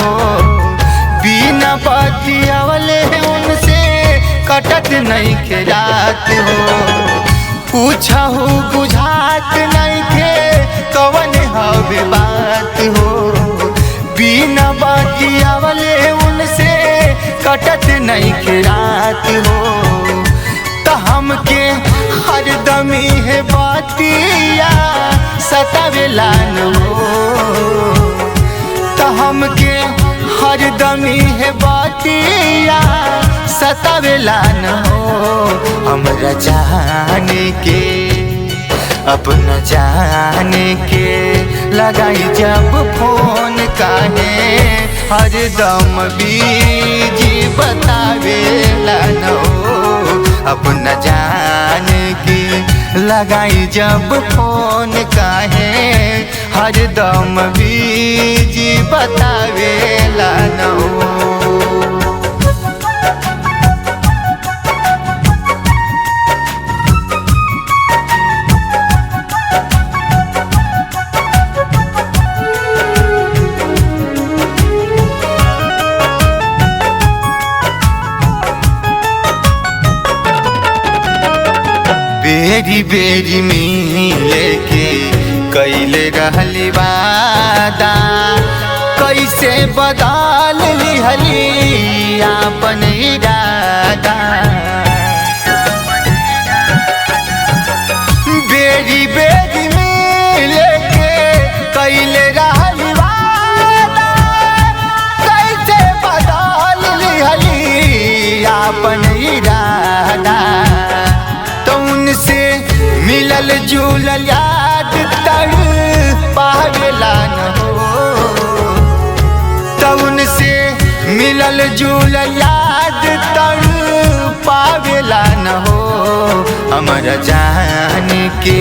हो। बिना बतियावले उनसे कटत नहीं के रात हो। पूछहु बुझात नहीं थे कवन हवे बात हो। बिना बतियावले उनसे कटत नहीं के रात हो। तो हमके हरदमी है बातिया सतावेला न हो। तो हमके हरदमी है बातिया सतावेला न हो। हमरा जाने के अपना जाने के लगाई जब फोन काहे हरदम बीजी बतावेला न हो। अपना जाने के लगाई जब फोन काहे हरदम बीजी बतावेला न हो। बेरी बेरी मिले के कैले रहली वादा। कैसे बदल लिहली आपन इरादा। बेरी बेरी मिले के कैले रहली वादा। कैसे बदल लिहली आपन इरादा। से मिलल जुलल याद तड़ पावेला न हो। तउन से मिलल जुलल याद तड़ पावेला न हो। हमरा जाने के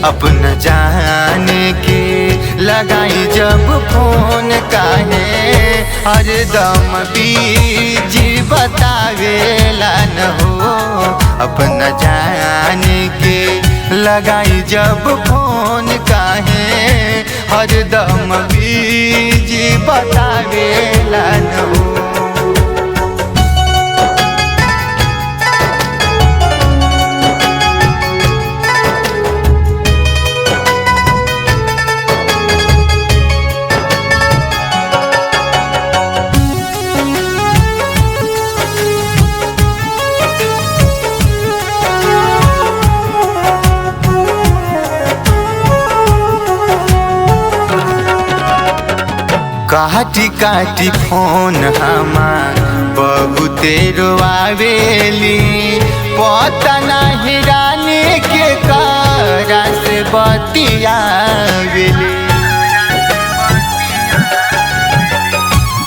अपना जाने के लगाई जब फोन काहे हरदम बीजी बतावेला न हो। अपना जाने के लगाई जब फोन काहे हरदम बीजी बतावेला न हो। काटी काटी फोन हमार बहुते रोआवेली। पता नहीं रानी के करा से बतियावेली।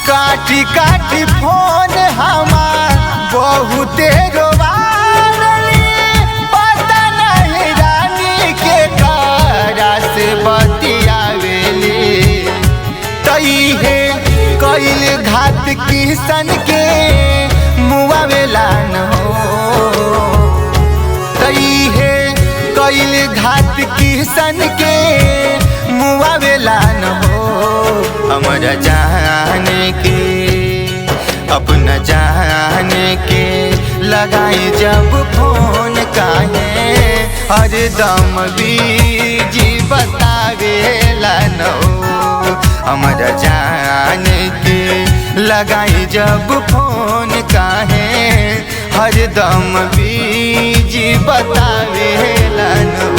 काटी काटी फोन हमार बहुते रोआवेली। पता नहीं रानी के करा से बतियावेली। है कैल घात किसन के मुआवेला न हो। तई है कैल घात किसन के मुआवेला न हो। हमरा जाने के अपना जाने के लगाई जब फोन काहे हरदम बीजी बतावेला न हो। हमरा जाने के लगाई जब फोन काहे हरदम बीजी बतावेला न हो।